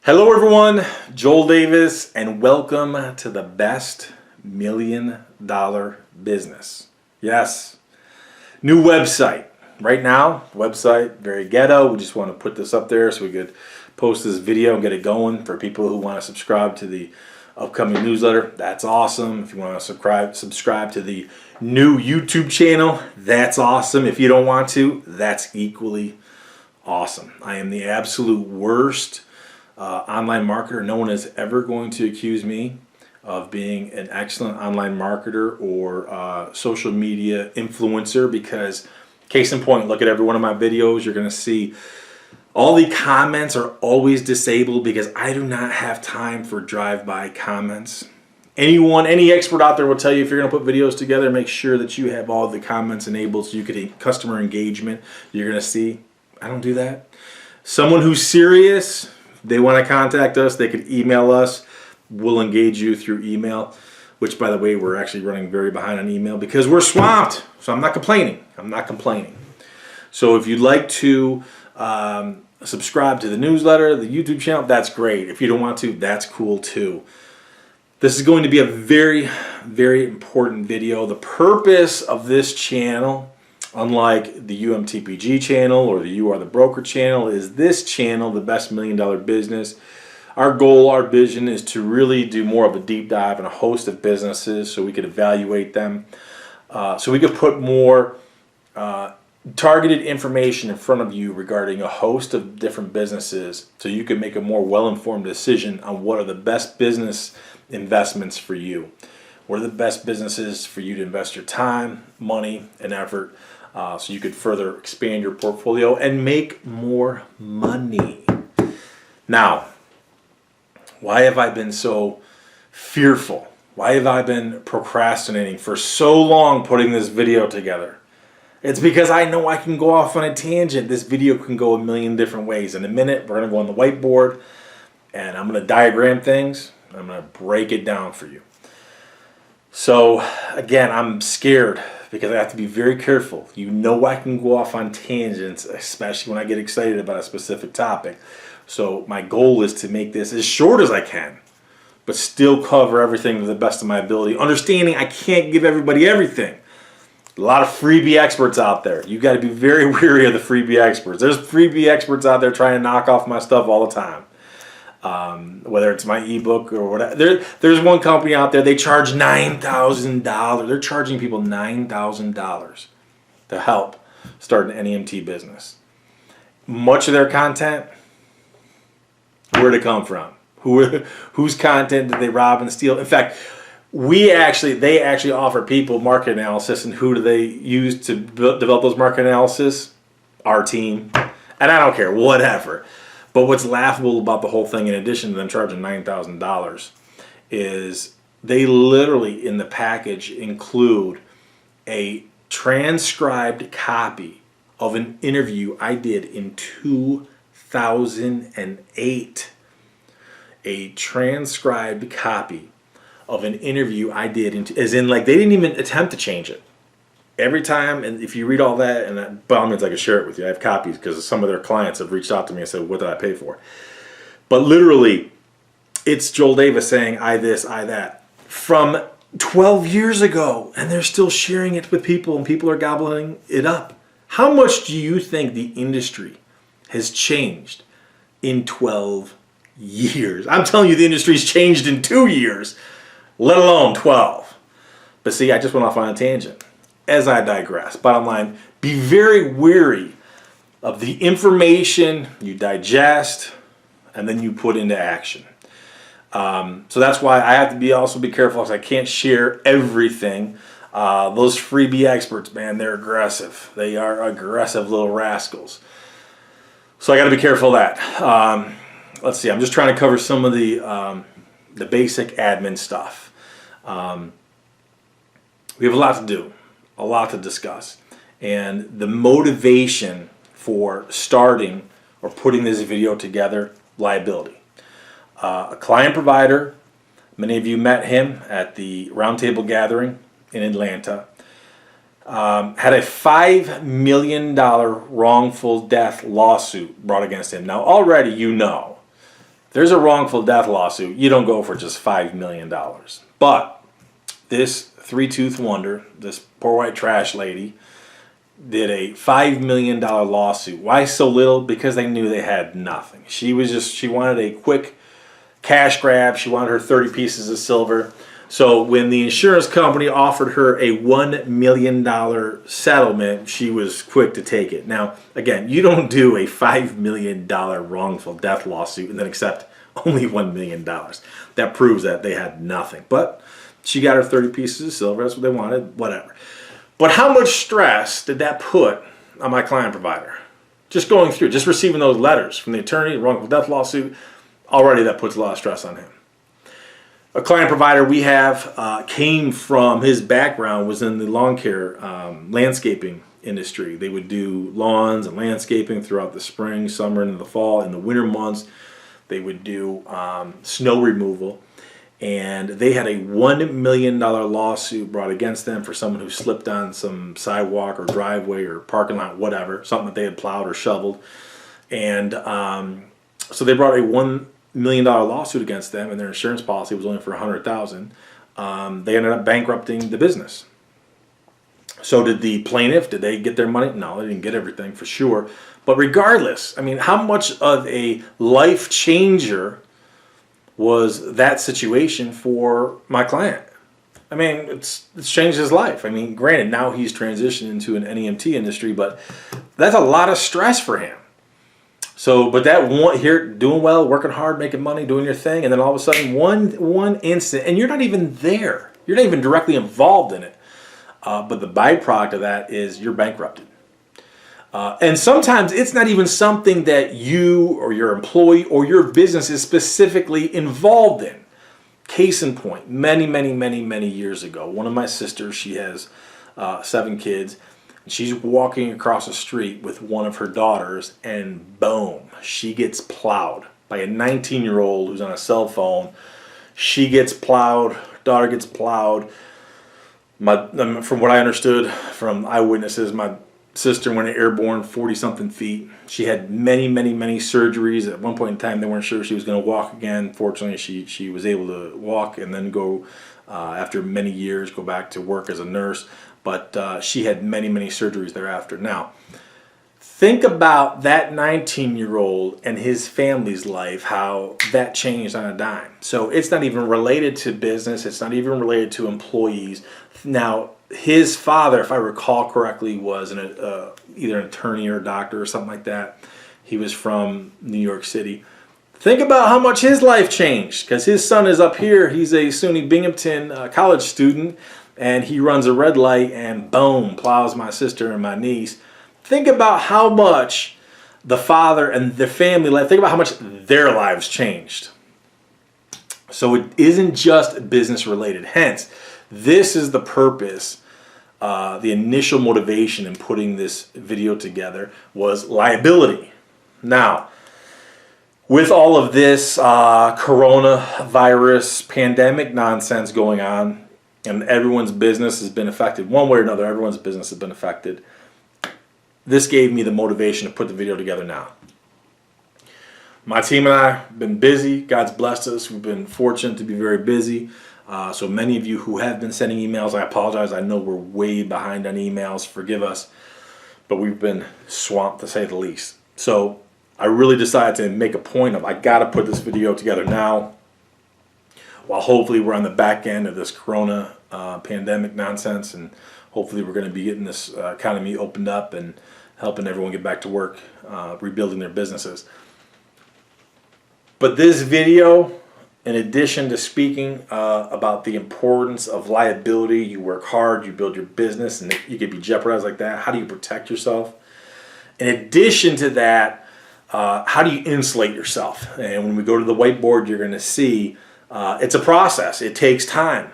Hello everyone, Joel Davis, and welcome to the best $1 million business. Yes, new website. Right now, website, very ghetto. We just want to put this up there so we could post this video and get it going for people who want to subscribe to the upcoming newsletter. That's awesome. If you want to subscribe to the new YouTube channel, that's awesome. If you don't want to, that's equally awesome. I am the absolute worst online marketer. No one is ever going to accuse me of being an excellent online marketer or social media influencer, because case in point, look at every one of my videos. You're going to see all the comments are always disabled because I do not have time for drive-by comments. Any expert out there will tell you if you're going to put videos together, make sure that you have all the comments enabled so you get customer engagement. You're going to see I don't do that. Someone who's serious, they want to contact us, they could email us. We'll engage you through email, which, by the way, we're actually running very behind on email because we're swamped. So I'm not complaining. So if you'd like to subscribe to the newsletter, the YouTube channel, that's great. If you don't want to, that's cool too. This is going to be a very, very important video. The purpose of this channel, unlike the UMTPG channel or the You Are the Broker channel, is this channel, the best $1 million business. Our goal, our vision is to really do more of a deep dive in a host of businesses so we could evaluate them, so we could put more targeted information in front of you regarding a host of different businesses so you can make a more well-informed decision on what are the best business investments for you. What are the best businesses for you to invest your time, money, and effort so you could further expand your portfolio and make more money. Now, why have I been so fearful? Why have I been procrastinating for so long putting this video together? It's because I know I can go off on a tangent. This video can go a million different ways. In a minute, we're going to go on the whiteboard and I'm going to diagram things. I'm going to break it down for you. So again, I'm scared because I have to be very careful. You know I can go off on tangents, especially when I get excited about a specific topic. So my goal is to make this as short as I can, but still cover everything to the best of my ability. Understanding I can't give everybody everything. A lot of freebie experts out there. You got to be very wary of the freebie experts. There's freebie experts out there trying to knock off my stuff all the time. Whether it's my ebook or whatever. There's one company out there, they charge $9,000. They're charging people $9,000 to help start an NEMT business. Much of their content, where'd it come from? Whose content did they rob and steal? In fact, they actually offer people market analysis, and who do they use to develop those market analysis? Our team. And I don't care, whatever. But what's laughable about the whole thing, in addition to them charging $9,000, is they literally in the package include a transcribed copy of an interview I did in 2008. A transcribed copy of an interview I did, as in like they didn't even attempt to change it. Every time, and if you read all that, and by all means I can share it with you. I have copies because some of their clients have reached out to me and said, what did I pay for? But literally, it's Joel Davis saying, I this, I that, from 12 years ago, and they're still sharing it with people, and people are gobbling it up. How much do you think the industry has changed in 12 years? I'm telling you, the industry's changed in 2 years, let alone 12. But see, I just went off on a tangent. As I digress, bottom line, be very wary of the information you digest and then you put into action. So that's why I have to also be careful, because I can't share everything. Those freebie experts, man, they're aggressive. They are aggressive little rascals. So I got to be careful of that. Let's see. I'm just trying to cover some of the basic admin stuff. We have a lot to do. A lot to discuss, and the motivation for starting or putting this video together, Liability. A client provider, many of you met him at the roundtable gathering in Atlanta, had a $5 million wrongful death lawsuit brought against him. Now already you know there's a wrongful death lawsuit, you don't go for just $5 million. But this three-tooth wonder, this poor white trash lady, did a $5 million lawsuit. Why so little? Because they knew they had nothing. She wanted a quick cash grab. She wanted her 30 pieces of silver. So when the insurance company offered her a $1 million settlement, she was quick to take it. Now, again, you don't do a $5 million wrongful death lawsuit and then accept only $1 million. That proves that they had nothing. But she got her 30 pieces of silver. That's what they wanted, whatever. But how much stress did that put on my client provider? Just going through, just receiving those letters from the attorney, wrongful death lawsuit, already that puts a lot of stress on him. A client provider we have came from, his background was in the lawn care landscaping industry. They would do lawns and landscaping throughout the spring, summer, and the fall. In the winter months, they would do snow removal. And they had a $1 million lawsuit brought against them for someone who slipped on some sidewalk or driveway or parking lot, whatever, something that they had plowed or shoveled. And so they brought a $1 million lawsuit against them, and their insurance policy was only for $100,000. They ended up bankrupting the business. So did the plaintiff? Did they get their money? No, they didn't get everything for sure. But regardless, I mean, how much of a life changer was that situation for my client? I mean, it's changed his life. I mean, granted, now he's transitioned into an NEMT industry, but that's a lot of stress for him. So, but that one here, doing well, working hard, making money, doing your thing, and then all of a sudden, one instant, and you're not even there. You're not even directly involved in it. But the byproduct of that is you're bankrupted. And sometimes it's not even something that you or your employee or your business is specifically involved in. Case in point, many years ago, one of my sisters, she has 7 kids, and she's walking across the street with one of her daughters, and boom, she gets plowed by a 19-year-old who's on a cell phone. She gets plowed, daughter gets plowed. From what I understood from eyewitnesses, my sister went airborne 40-something feet. She had many surgeries. At one point in time, they weren't sure she was going to walk again. Fortunately, she was able to walk and then go, after many years, go back to work as a nurse. But she had many surgeries thereafter. Now, think about that 19-year-old and his family's life, how that changed on a dime. So it's not even related to business. It's not even related to employees. Now, his father, if I recall correctly, was either an attorney or a doctor or something like that. He was from New York City. Think about how much his life changed, because his son is up here. He's a SUNY Binghamton college student, and he runs a red light and boom, plows my sister and my niece. Think about how much the father and the family life, think about how much their lives changed. So it isn't just business related. Hence, this is the purpose, the initial motivation in putting this video together was liability. Now, with all of this coronavirus pandemic nonsense going on, and everyone's business has been affected one way or another, everyone's business has been affected, this gave me the motivation to put the video together now. My team and I have been busy. God's blessed us. We've been fortunate to be very busy. So many of you who have been sending emails, I apologize. I know we're way behind on emails. Forgive us. But we've been swamped, to say the least. So I really decided to make a point of, I got to put this video together now, while hopefully we're on the back end of this corona pandemic nonsense, and hopefully we're going to be getting this economy opened up and helping everyone get back to work, rebuilding their businesses. But this video, in addition to speaking about the importance of liability, you work hard, you build your business, and you could be jeopardized like that. How do you protect yourself? In addition to that, how do you insulate yourself? And when we go to the whiteboard, you're going to see it's a process. It takes time,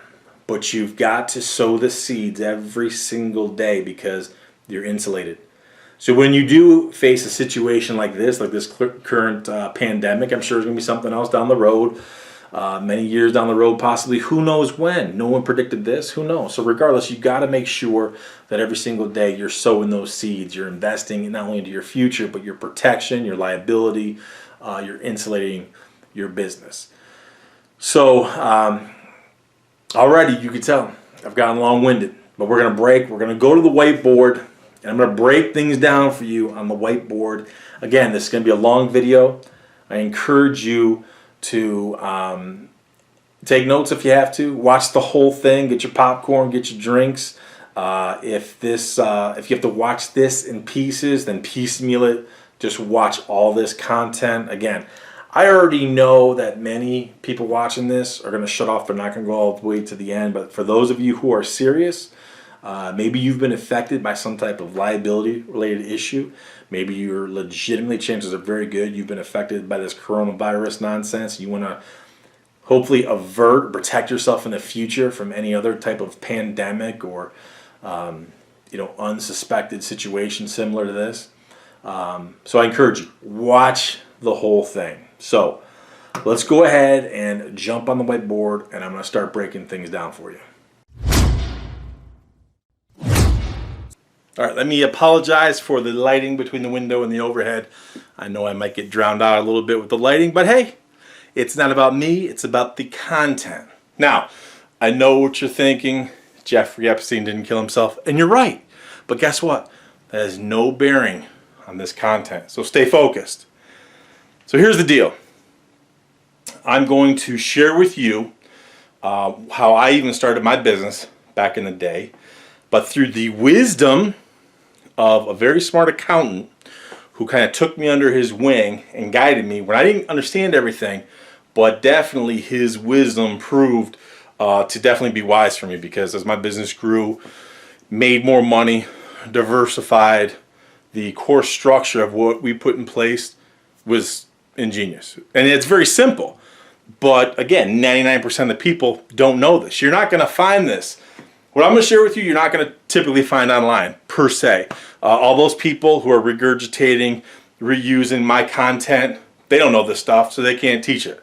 but you've got to sow the seeds every single day because you're insulated. So when you do face a situation like this current pandemic, I'm sure there's going to be something else down the road, many years down the road, possibly. Who knows when? No one predicted this. Who knows? So regardless, you got to make sure that every single day you're sowing those seeds. You're investing not only into your future, but your protection, your liability, you're insulating your business. So already you can tell I've gotten long-winded, but we're going to break. We're going to go to the whiteboard, and I'm going to break things down for you on the whiteboard. Again, this is going to be a long video. I encourage you to take notes if you have to. Watch the whole thing. Get your popcorn. Get your drinks. If you have to watch this in pieces, then piecemeal it. Just watch all this content. Again, I already know that many people watching this are going to shut off. They're not going to go all the way to the end. But for those of you who are serious, maybe you've been affected by some type of liability-related issue. Maybe you're legitimately, chances are very good, you've been affected by this coronavirus nonsense. You want to hopefully avert, protect yourself in the future from any other type of pandemic or unsuspected situation similar to this. So I encourage you, watch the whole thing. So let's go ahead and jump on the whiteboard, and I'm going to start breaking things down for you. All right, let me apologize for the lighting between the window and the overhead. I know I might get drowned out a little bit with the lighting, but hey, it's not about me, it's about the content. Now, I know what you're thinking. Jeffrey Epstein didn't kill himself, and you're right. But guess what? That has no bearing on this content. So stay focused. So here's the deal. I'm going to share with you how I even started my business back in the day, but through the wisdom of a very smart accountant who kind of took me under his wing and guided me when I didn't understand everything, but definitely his wisdom proved to definitely be wise for me, because as my business grew, made more money, diversified, the core structure of what we put in place was ingenious. And it's very simple. But again, 99% of the people don't know this. You're not going to find this. What I'm going to share with you, you're not going to typically find online, per se. All those people who are regurgitating, reusing my content, they don't know this stuff, so they can't teach it.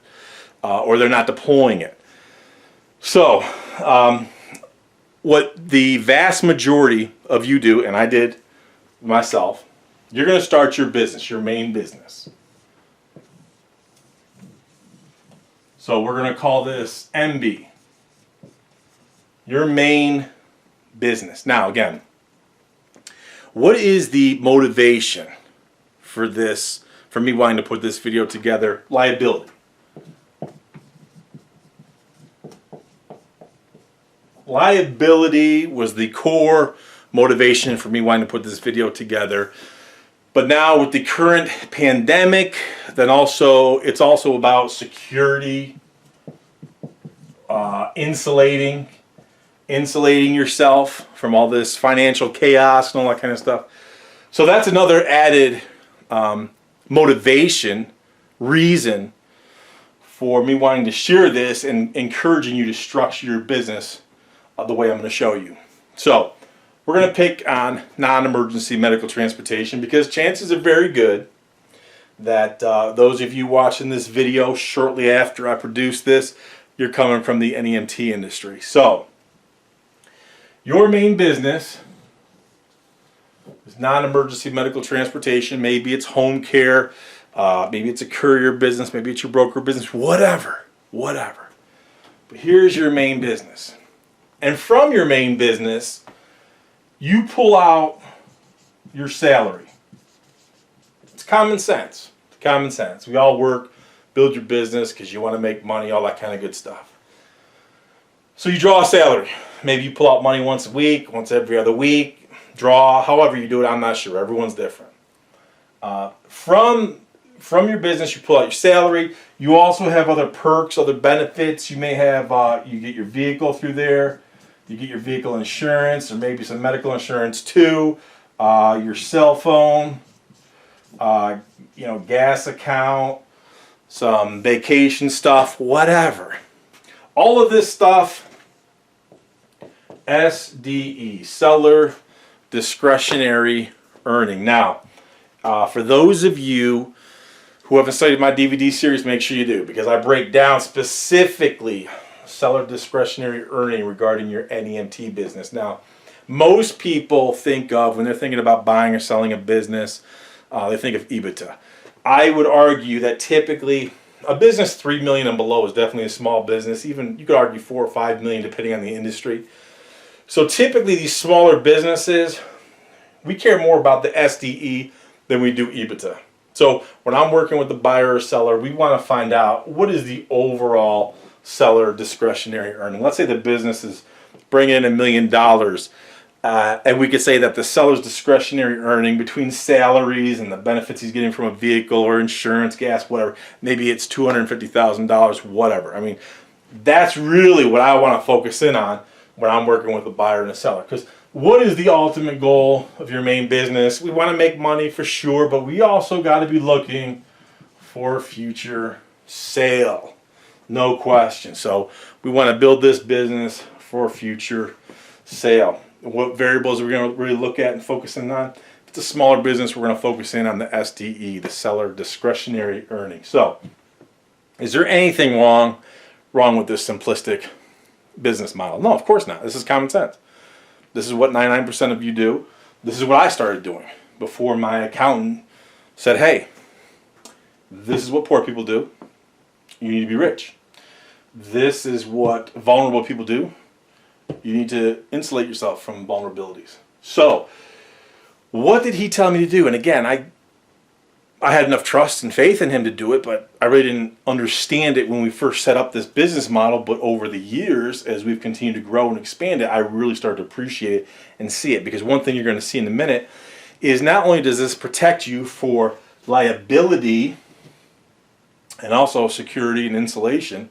Or they're not deploying it. So, what the vast majority of you do, and I did myself, you're going to start your business, your main business. So we're going to call this MB. Your main business. Now again, what is the motivation for this, for me wanting to put this video together? Liability. Liability was the core motivation for me wanting to put this video together. But now with the current pandemic, then also it's also about security, insulating yourself from all this financial chaos and all that kind of stuff. So that's another added motivation, reason for me wanting to share this and encouraging you to structure your business the way I'm going to show you. So we're going to pick on non-emergency medical transportation, because chances are very good that those of you watching this video shortly after I produce this, you're coming from the NEMT industry. So your main business is non-emergency medical transportation. Maybe it's home care, maybe it's a courier business, maybe it's your broker business, whatever. But here's your main business. And from your main business, you pull out your salary. It's common sense. It's common sense. We all work, build your business because you want to make money, all that kind of good stuff. So you draw a salary. Maybe you pull out money once a week, once every other week, draw, however you do it, I'm not sure. Everyone's different. From your business, you pull out your salary. You also have other perks, other benefits. You may have, you get your vehicle through there. You get your vehicle insurance, or maybe some medical insurance too. Your cell phone, gas account, some vacation stuff, whatever. All of this stuff, SDE, seller discretionary earning. Now, for those of you who haven't studied my DVD series, make sure you do, because I break down specifically seller discretionary earning regarding your NEMT business. Now, most people think of, when they're thinking about buying or selling a business, they think of EBITDA. I would argue that typically a business 3 million and below is definitely a small business. Even you could argue 4 or 5 million depending on the industry. So typically these smaller businesses, we care more about the SDE than we do EBITDA. So when I'm working with the buyer or seller, we want to find out what is the overall seller discretionary earning. Let's say the business is bringing in $1 million, and we could say that the seller's discretionary earning between salaries and the benefits he's getting from a vehicle or insurance, gas, whatever, maybe it's $250,000, whatever. I mean, that's really what I want to focus in on when I'm working with a buyer and a seller. Because what is the ultimate goal of your main business? We want to make money for sure, but we also got to be looking for future sale. No question. So we want to build this business for future sale. What variables are we going to really look at and focus in on? If it's a smaller business, we're going to focus in on the SDE, the seller discretionary earning. So is there anything wrong with this simplistic business model? No, of course not. This is common sense. This is what 99% of you do. This is what I started doing before my accountant said, hey, this is what poor people do. You need to be rich. This is what vulnerable people do. You need to insulate yourself from vulnerabilities. So, what did he tell me to do? And again, I had enough trust and faith in him to do it, but I really didn't understand it when we first set up this business model. But over the years, as we've continued to grow and expand it, I really started to appreciate it and see it. Because one thing you're going to see in a minute is not only does this protect you for liability and also security and insulation,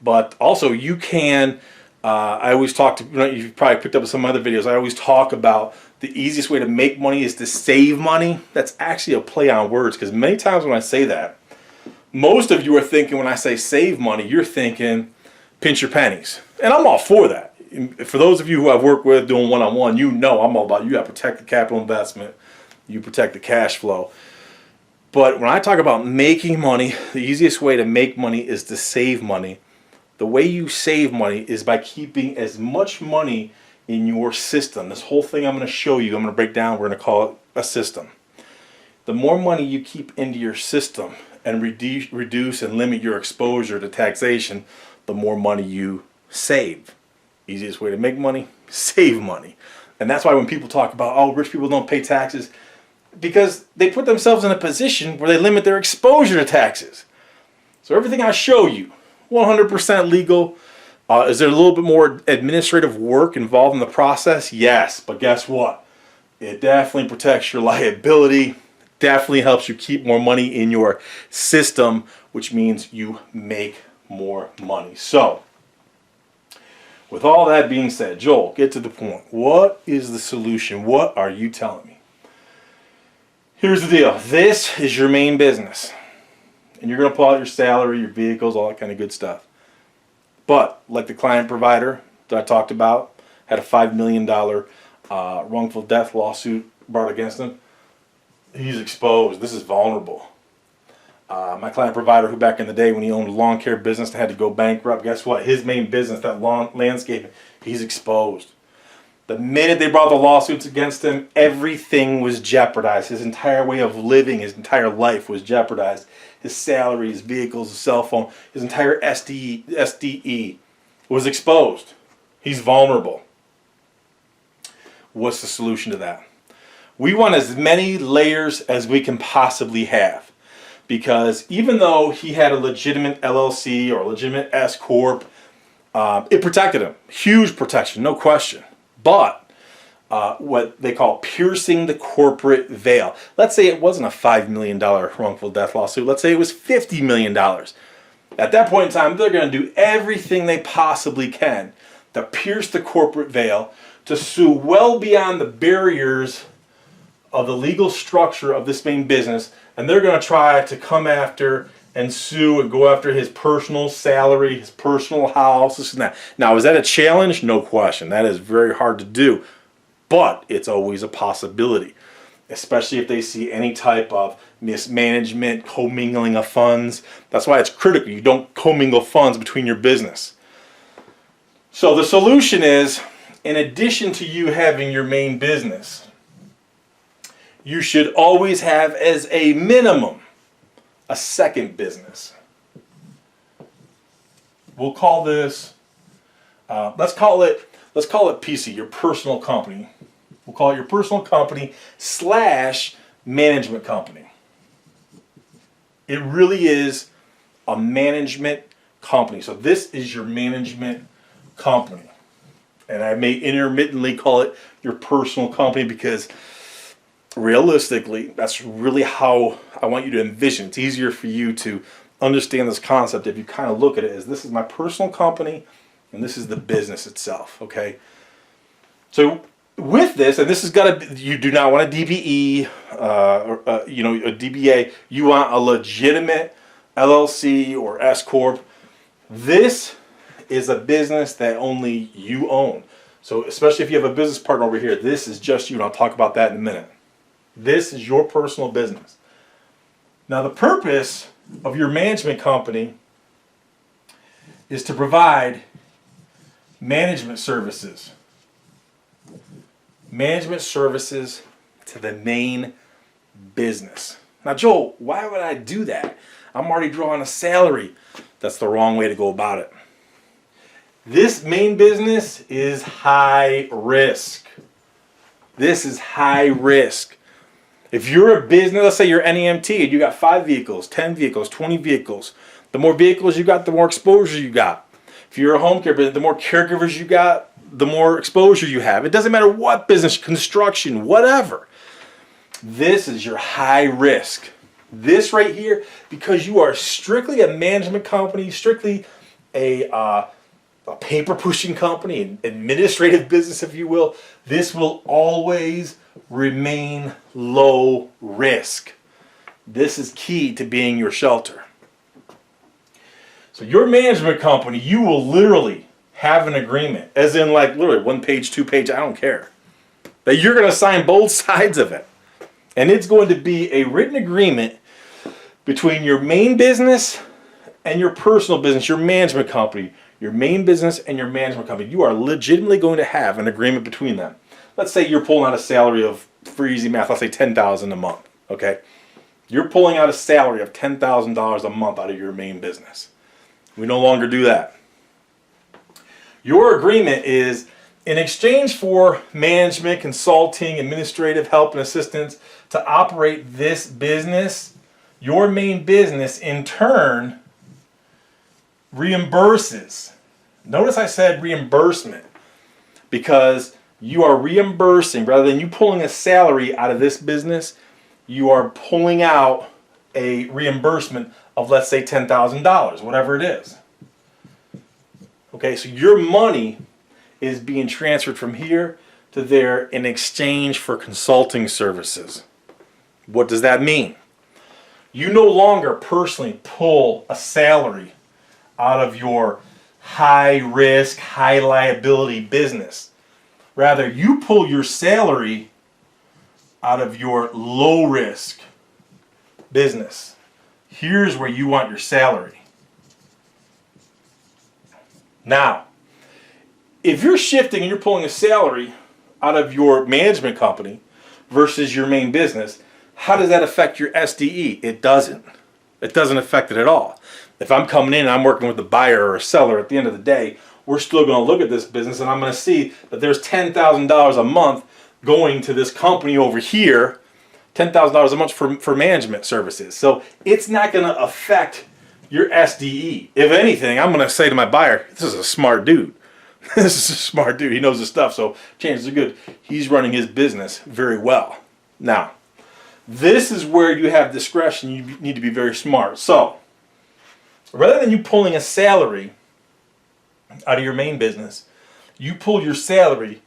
but also you can, I always talk to, you've probably picked up some other videos, I always talk about the easiest way to make money is to save money. That's actually a play on words, because many times when I say that, most of you are thinking when I say save money, you're thinking pinch your pennies. And I'm all for that. For those of you who I've worked with doing one-on-one, you know I'm all about you got to protect the capital investment, you protect the cash flow. But when I talk about making money, the easiest way to make money is to save money. The way you save money is by keeping as much money in your system. This whole thing I'm going to show you, I'm going to break down, we're going to call it a system. The more money you keep into your system and reduce and limit your exposure to taxation, the more money you save. Easiest way to make money, save money. And that's why when people talk about, oh, rich people don't pay taxes, because they put themselves in a position where they limit their exposure to taxes. So everything I show you, 100% legal. Is there a little bit more administrative work involved in the process? Yes, but guess what? It definitely protects your liability, definitely helps you keep more money in your system, which means you make more money. So, with all that being said, Joel, get to the point. What is the solution? What are you telling me? Here's the deal. This is your main business. And you're going to pull out your salary, your vehicles, all that kind of good stuff. But, like the client provider that I talked about, had a $5 million wrongful death lawsuit brought against him. He's exposed. This is vulnerable. My client provider, who back in the day when he owned a lawn care business and had to go bankrupt, guess what? His main business, that lawn landscaping, he's exposed. The minute they brought the lawsuits against him, everything was jeopardized. His entire way of living, his entire life was jeopardized. His salary, his vehicles, his cell phone, his entire SDE was exposed. He's vulnerable. What's the solution to that? We want as many layers as we can possibly have. Because even though he had a legitimate LLC or a legitimate S Corp, it protected him. Huge protection, no question. But what they call piercing the corporate veil. Let's say it wasn't a $5 million wrongful death lawsuit. Let's say it was $50 million. At that point in time, they're going to do everything they possibly can to pierce the corporate veil, to sue well beyond the barriers of the legal structure of this main business, and they're going to try to come after and sue and go after his personal salary, his personal house, this and that. Now, is that a challenge? No question. That is very hard to do, but it's always a possibility, especially if they see any type of mismanagement, commingling of funds. That's why it's critical you don't commingle funds between your business. So the solution is, in addition to you having your main business, you should always have as a minimum a second business. We'll call this, let's call it PC, your personal company. We'll call it your personal company / management company. It really is a management company. So this is your management company. And I may intermittently call it your personal company because realistically, that's really how I want you to envision. It's easier for you to understand this concept if you kind of look at it as this is my personal company and this is the business itself, okay? So with this, and this has got to, you do not want a DBE, or a DBA. You want a legitimate LLC or S Corp. This is a business that only you own. So especially if you have a business partner over here, this is just you, and I'll talk about that in a minute. This is your personal business. Now the purpose of your management company is to provide management services. Management services to the main business. Now, Joel, why would I do that? I'm already drawing a salary. That's the wrong way to go about it. This main business is high risk. This is high risk. If you're a business, let's say you're NEMT and you got 5 vehicles, 10 vehicles, 20 vehicles. The more vehicles you got, the more exposure you got. If you're a home care business, the more caregivers you got, the more exposure you have. It doesn't matter what business, construction, whatever. This is your high risk. This right here, because you are strictly a management company, strictly a paper pushing company, an administrative business, if you will, this will always remain low risk. This is key to being your shelter. So your management company, you will literally have an agreement, as in like literally 1 page, 2 page, I don't care, that you're going to sign both sides of it. And it's going to be a written agreement between your main business and your personal business, your management company, your main business and your management company. You are legitimately going to have an agreement between them. Let's say you're pulling out a salary of, for easy math, let's say $10,000 a month, okay? You're pulling out a salary of $10,000 a month out of your main business. We no longer do that. Your agreement is in exchange for management, consulting, administrative help and assistance to operate this business, your main business in turn reimburses. Notice I said reimbursement because you are reimbursing, rather than you pulling a salary out of this business, you are pulling out a reimbursement of, let's say, $10,000, whatever it is. Okay, so your money is being transferred from here to there in exchange for consulting services. What does that mean? You no longer personally pull a salary out of your high risk, high liability business. Rather, you pull your salary out of your low risk business. Here's where you want your salary. Now, if you're shifting and you're pulling a salary out of your management company versus your main business, how does that affect your SDE? It doesn't. It doesn't affect it at all. If I'm coming in and I'm working with a buyer or a seller, at the end of the day, we're still going to look at this business and I'm going to see that there's $10,000 a month going to this company over here, $10,000 a month for management services. So it's not going to affect your SDE. If anything, I'm going to say to my buyer, this is a smart dude. This is a smart dude. He knows his stuff, so chances are good he's running his business very well. Now, this is where you have discretion. You need to be very smart. So, rather than you pulling a salary out of your main business, you pull your salary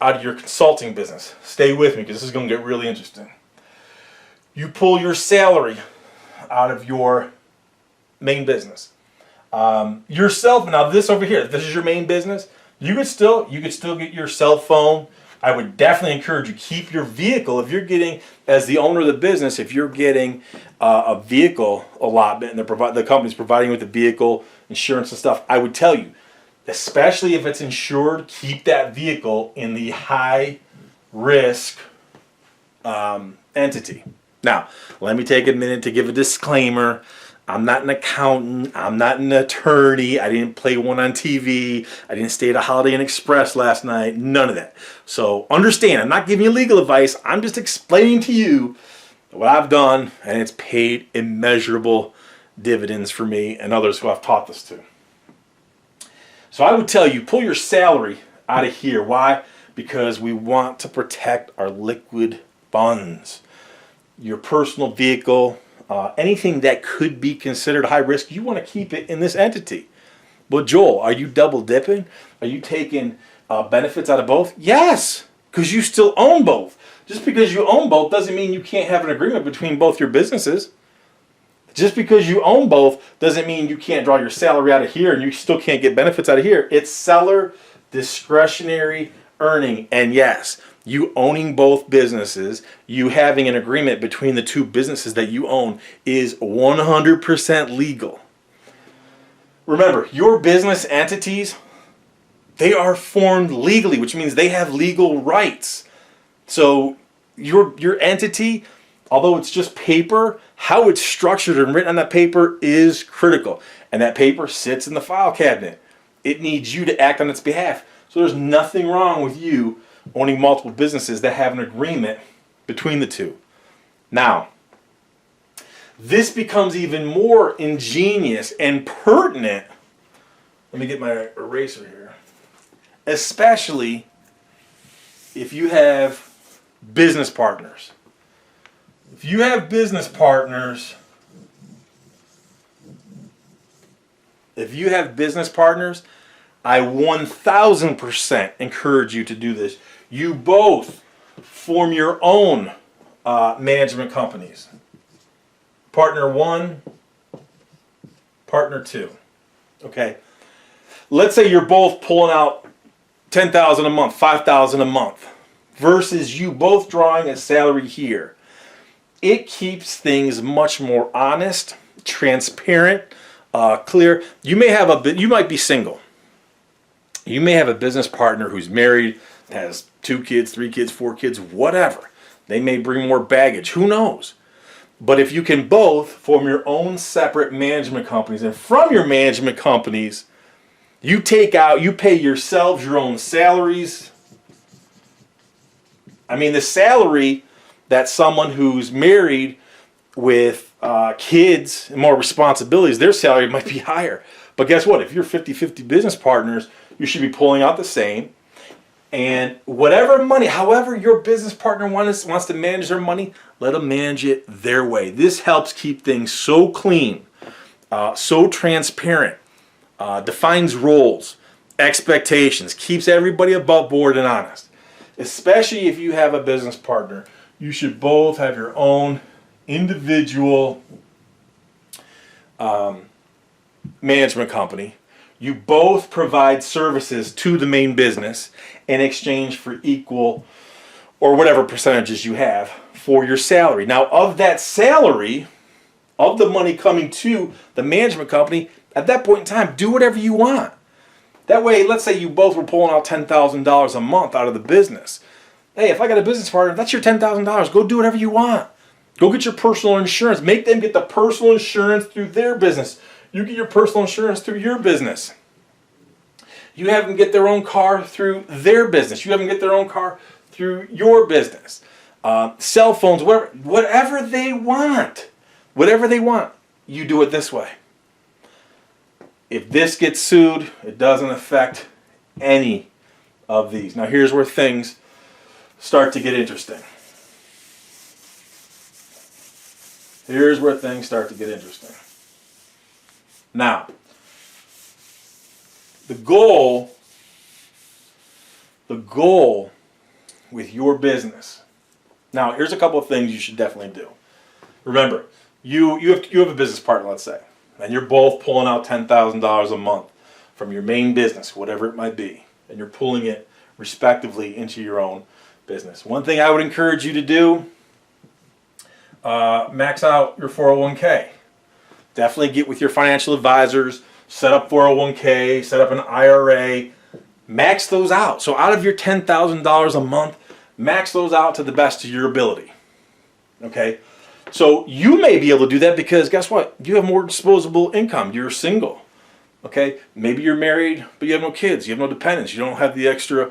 out of your consulting business. Stay with me because this is going to get really interesting. You pull your salary out of your main business. Yourself, now this over here, this is your main business. You could still get your cell phone. I would definitely encourage you, keep your vehicle. If you're getting, as the owner of the business, if you're getting a vehicle allotment and the company's providing you with the vehicle insurance and stuff, I would tell you, especially if it's insured, keep that vehicle in the high risk entity. Now, let me take a minute to give a disclaimer. I'm not an accountant. I'm not an attorney. I didn't play one on TV. I didn't stay at a Holiday Inn Express last night. None of that. So understand, I'm not giving you legal advice. I'm just explaining to you what I've done, and it's paid immeasurable dividends for me and others who I've taught this to. So I would tell you, pull your salary out of here. Why? Because we want to protect our liquid funds. Your personal vehicle, anything that could be considered high risk, you want to keep it in this entity. But Joel, are you double dipping? Are you taking benefits out of both? Yes, because you still own both. Just because you own both doesn't mean you can't have an agreement between both your businesses. Just because you own both doesn't mean you can't draw your salary out of here and you still can't get benefits out of here. It's seller discretionary earning. And yes, you owning both businesses, you having an agreement between the two businesses that you own is 100% legal. Remember, your business entities, they are formed legally, which means they have legal rights. So your entity, although it's just paper, how it's structured and written on that paper is critical. And that paper sits in the file cabinet. It needs you to act on its behalf. So there's nothing wrong with you owning multiple businesses that have an agreement between the two. Now, this becomes even more ingenious and pertinent. Let me get my eraser here. Especially if you have business partners. If you have business partners, I 1000% encourage you to do this. You both form your own management companies. Partner 1, partner 2. Okay. Let's say you're both pulling out $10,000 a month, $5,000 a month, versus you both drawing a salary here. It keeps things much more honest, transparent, clear. You might be single. You may have a business partner who's married, has 2 kids, 3 kids, 4 kids, whatever. They may bring more baggage. Who knows? But if you can both form your own separate management companies, and from your management companies, you pay yourselves your own salaries. I mean, the salary that someone who's married with kids and more responsibilities, their salary might be higher. But guess what? If you're 50-50 business partners, you should be pulling out the same. And whatever money, however your business partner wants to manage their money, let them manage it their way. This helps keep things so clean, so transparent, defines roles, expectations, keeps everybody above board and honest. Especially if you have a business partner, you should both have your own individual management company. You both provide services to the main business in exchange for equal or whatever percentages you have for your salary. Now, of that salary, of the money coming to the management company, at that point in time, do whatever you want. That way, let's say you both were pulling out $10,000 a month out of the business. Hey, if I got a business partner, that's your $10,000. Go do whatever you want. Go get your personal insurance. Make them get the personal insurance through their business. You get your personal insurance through your business. You have them get their own car through their business. You have them get their own car through your business. Cell phones, whatever they want. Whatever they want, you do it this way. If this gets sued, it doesn't affect any of these. Now here's where things start to get interesting. Now, the goal with your business. Now, here's a couple of things you should definitely do. Remember, you have a business partner, let's say, and you're both pulling out $10,000 a month from your main business, whatever it might be, and you're pulling it respectively into your own business. One thing I would encourage you to do, max out your 401k. Definitely get with your financial advisors, set up 401k, set up an IRA, max those out. So out of your $10,000 a month, max those out to the best of your ability. Okay? So you may be able to do that because guess what? You have more disposable income. You're single. Okay? Maybe you're married, but you have no kids. You have no dependents. You don't have the extra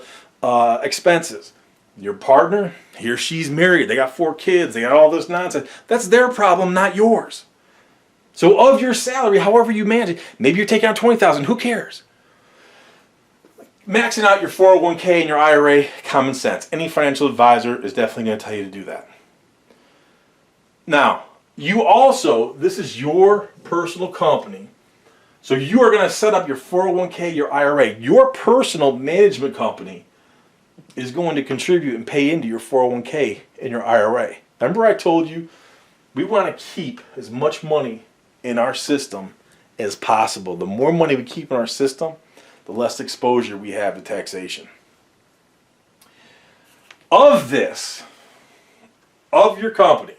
expenses. Your partner, he or she's married. They got 4 kids. They got all this nonsense. That's their problem, not yours. So of your salary, however you manage it, maybe you're taking out $20,000. Who cares? Maxing out your 401k and your IRA, common sense. Any financial advisor is definitely going to tell you to do that. Now, you also, this is your personal company. So you are going to set up your 401k, your IRA. Your personal management company is going to contribute and pay into your 401k and your IRA. Remember I told you we want to keep as much money in our system as possible. The more money we keep in our system, the less exposure we have to taxation. Of this, of your company,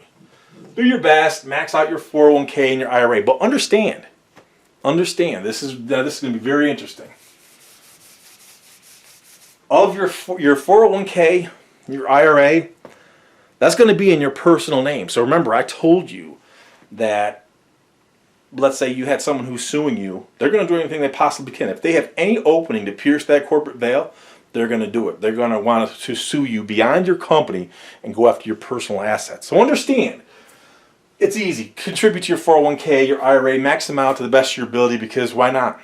do your best, max out your 401k and your IRA. But understand, this is going to be very interesting. Of your 401k, your IRA, that's going to be in your personal name. So remember, I told you that, let's say you had someone who's suing you, they're going to do anything they possibly can. If they have any opening to pierce that corporate veil, they're going to do it. They're going to want to sue you beyond your company and go after your personal assets. So understand, it's easy. Contribute to your 401k, your IRA, max them out to the best of your ability because why not?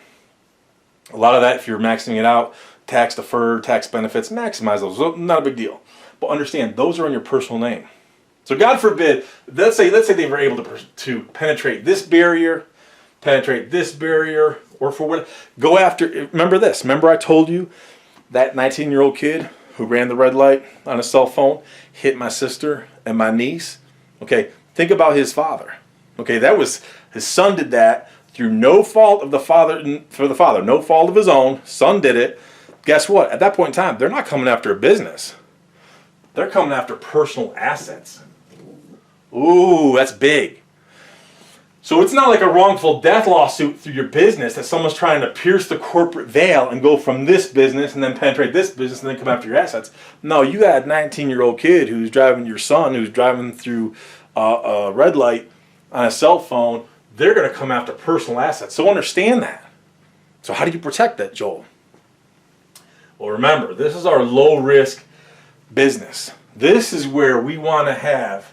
A lot of that, if you're maxing it out, tax deferred, tax benefits, maximize those. Not a big deal. But understand, those are in your personal name. So God forbid, let's say they were able to penetrate this barrier, or for what, go after, remember this. Remember I told you that 19-year-old kid who ran the red light on a cell phone, hit my sister and my niece? Okay, think about his father. Okay, that was, his son did that through no fault of the father, no fault of his own. Son did it. Guess what? At that point in time, they're not coming after a business. They're coming after personal assets. Ooh, that's big. So it's not like a wrongful death lawsuit through your business that someone's trying to pierce the corporate veil and go from this business and then penetrate this business and then come after your assets. No, you got a 19-year-old kid who's driving your son, who's driving through a red light on a cell phone. They're going to come after personal assets. So understand that. So how do you protect that, Joel? Well, remember, this is our low-risk business. This is where we want to have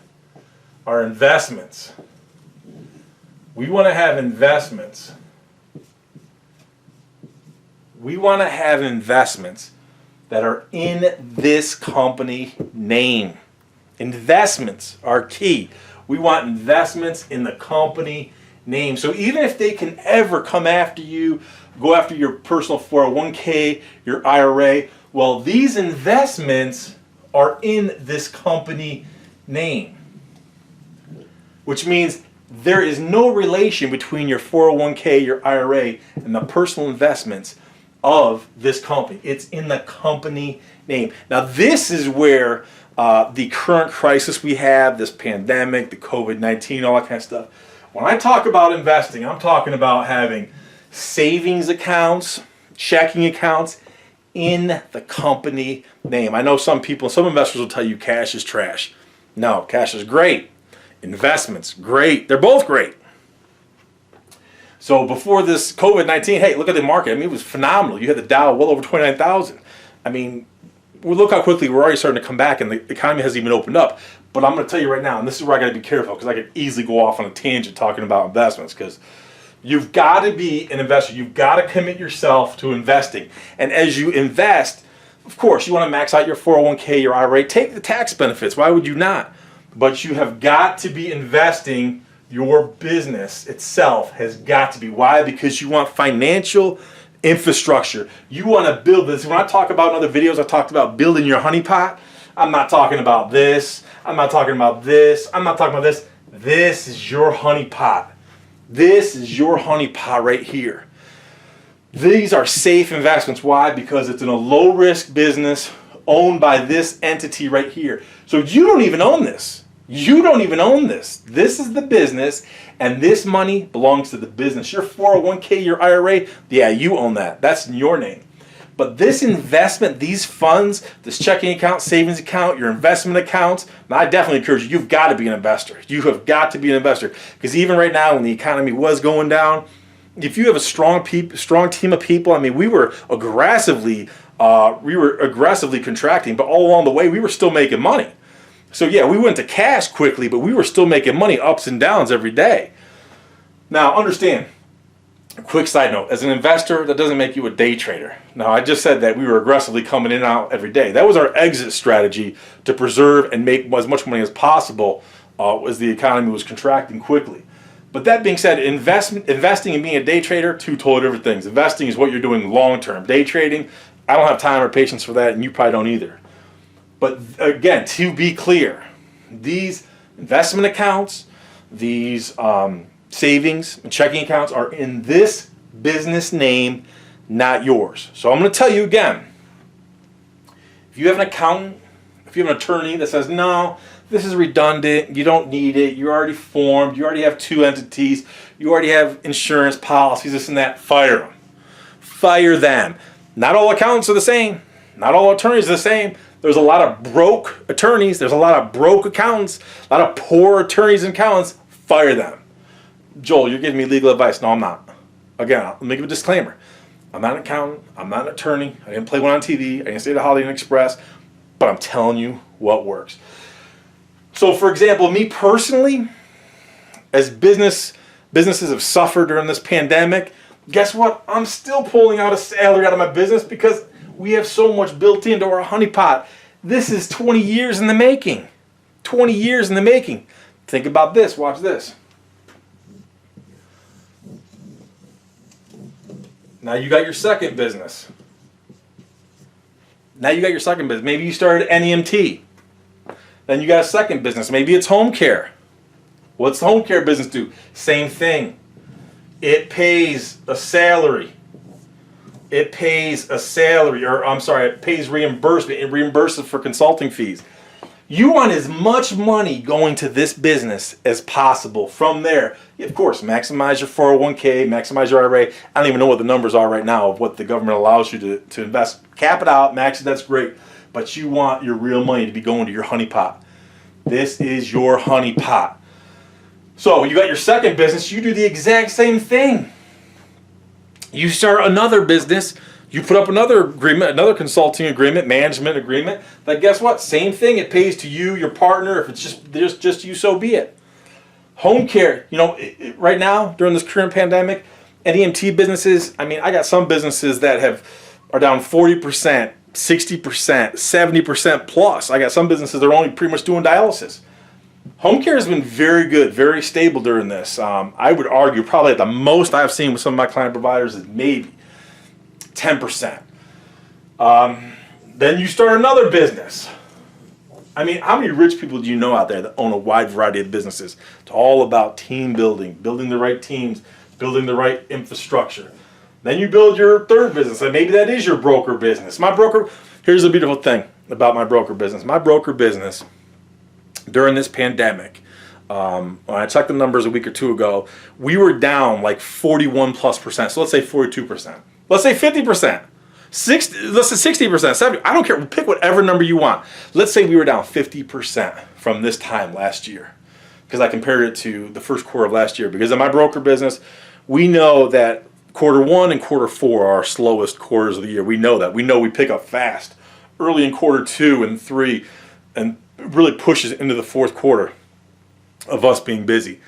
our investments. We want to have investments. We want to have investments that are in this company name. Investments are key. We want investments in the company name. So even if they can ever come after you, go after your personal 401k, your IRA, well, these investments are in this company name, which means there is no relation between your 401k, your IRA, and the personal investments of this company. It's in the company name. Now, this is where the current crisis we have, this pandemic, the COVID-19, all that kind of stuff. When I talk about investing, I'm talking about having savings accounts, checking accounts in the company name. I know some investors will tell you cash is trash. No, cash is great. Investments, great. They're both great. So before this COVID-19, hey, look at the market. I mean, it was phenomenal. You had the Dow well over 29,000. I mean, look how quickly we're already starting to come back and the economy hasn't even opened up. But I'm going to tell you right now, and this is where I got to be careful because I could easily go off on a tangent talking about investments because you've got to be an investor. You've got to commit yourself to investing. And as you invest, of course, you want to max out your 401k, your IRA. Take the tax benefits. Why would you not? But you have got to be investing. Your business itself has got to be. Why? Because you want financial infrastructure. You want to build this. When I talk about in other videos, I talked about building your honeypot. I'm not talking about this. I'm not talking about this. I'm not talking about this. This is your honeypot. This is your honeypot right here. These are safe investments. Why? Because it's in a low-risk business owned by this entity right here. So you don't even own this. You don't even own this. This is the business, and this money belongs to the business. Your 401k, your IRA, yeah, you own that. That's in your name. But this investment, these funds, this checking account, savings account, your investment accounts, and I definitely encourage you, you've got to be an investor. You have got to be an investor. Because even right now when the economy was going down, if you have a strong team of people, I mean, we were aggressively contracting, but all along the way, we were still making money. So yeah, we went to cash quickly, but we were still making money, ups and downs every day. Now, understand, a quick side note, as an investor, that doesn't make you a day trader. Now, I just said that we were aggressively coming in and out every day. That was our exit strategy to preserve and make as much money as possible as the economy was contracting quickly. But that being said, investing and being a day trader, two totally different things. Investing is what you're doing long term. Day trading, I don't have time or patience for that, and you probably don't either. But again, to be clear, these investment accounts, these savings and checking accounts are in this business name, not yours. So I'm going to tell you again, if you have an accountant, if you have an attorney that says, no, this is redundant, you don't need it, you're already formed, you already have two entities, you already have insurance policies, this and that, fire them. Fire them. Not all accountants are the same. Not all attorneys are the same. There's a lot of broke attorneys. There's a lot of broke accountants. A lot of poor attorneys and accountants. Fire them. Joel, you're giving me legal advice. No, I'm not. Again, let me give a disclaimer. I'm not an accountant. I'm not an attorney. I didn't play one on TV. I didn't stay at the Holiday Inn Express. But I'm telling you what works. So, for example, me personally, as businesses have suffered during this pandemic, guess what? I'm still pulling out a salary out of my business because we have so much built into our honeypot. This is 20 years in the making. 20 years in the making. Think about this. Watch this. Now you got your second business. Maybe you started NEMT. Then you got a second business. Maybe it's home care. What's the home care business do? Same thing. It pays a salary. It pays reimbursement. It reimburses for consulting fees. You want as much money going to this business as possible. From there, of course, maximize your 401k, maximize your IRA. I don't even know what the numbers are right now of what the government allows you to invest. Cap it out, max it, that's great. But you want your real money to be going to your honey pot. This is your honey pot. So you got your second business, you do the exact same thing. You start another business, you put up another agreement, another consulting agreement, management agreement, that guess what? Same thing, it pays to you, your partner. If it's just you, so be it. Home care, right now, during this current pandemic, NEMT businesses, I mean, I got some businesses that are down 40%, 60%, 70% plus. I got some businesses that are only pretty much doing dialysis. Home care has been very good, very stable during this. I would argue probably at the most I've seen with some of my client providers is maybe 10%. Then you start another business. I mean, how many rich people do you know out there that own a wide variety of businesses? It's all about team building, building the right teams, building the right infrastructure. Then you build your third business, and maybe that is your broker business. Here's the beautiful thing about my broker business. My broker business, during this pandemic, when I checked the numbers a week or two ago, we were down like 41+%. So let's say 42%. Let's say 50%. Let's say 60%, 70%. I don't care. Pick whatever number you want. Let's say we were down 50% from this time last year, because I compared it to the first quarter of last year. Because in my broker business, we know that quarter one and quarter four are our slowest quarters of the year. We know that. We know we pick up fast early in quarter 2 and 3, and really pushes into the fourth quarter of us being busy.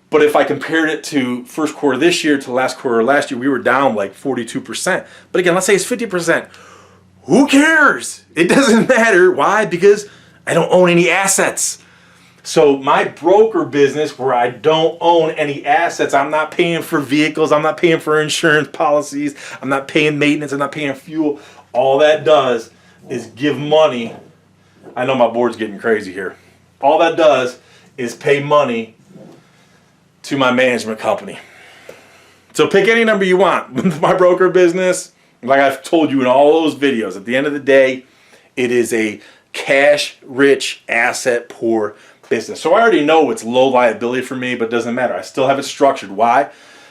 But if I compared it to first quarter this year to last quarter last year, we were down like 42%. But again, let's say it's 50%. Who cares? It doesn't matter. Why? Because I don't own any assets. So my broker business, where I don't own any assets, I'm not paying for vehicles, I'm not paying for insurance policies, I'm not paying maintenance, I'm not paying fuel. All that does is give money. I know my board's getting crazy here. All that does is pay money to my management company. So pick any number you want. With my broker business, like I've told you in all those videos, at the end of the day, it is a cash-rich, asset-poor business. So I already know it's low liability for me, but it doesn't matter. I still have it structured. Why?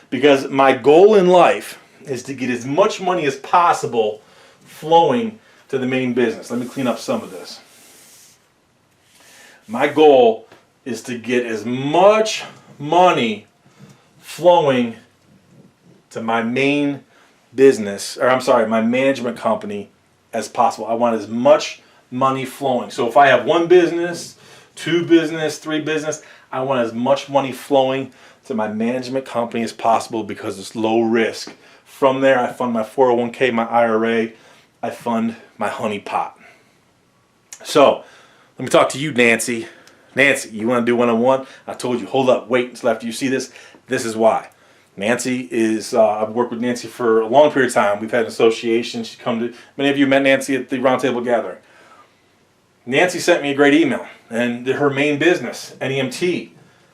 Because my goal in life is to get as much money as possible flowing to the main business. Let me clean up some of this. My goal is to get as much money flowing to my main business, or I'm sorry, my management company as possible. I want as much money flowing. So if I have one business, two business, three business, I want as much money flowing to my management company as possible because it's low risk. From there, I fund my 401k, my IRA, I fund my honey pot. So let me talk to you, Nancy. Nancy, you want to do one-on-one? I told you, hold up, wait until after you see this. This is why. Nancy is, I've worked with Nancy for a long period of time. We've had an association. She's come to, many of you met Nancy at the Roundtable Gathering. Nancy sent me a great email, and her main business, NEMT,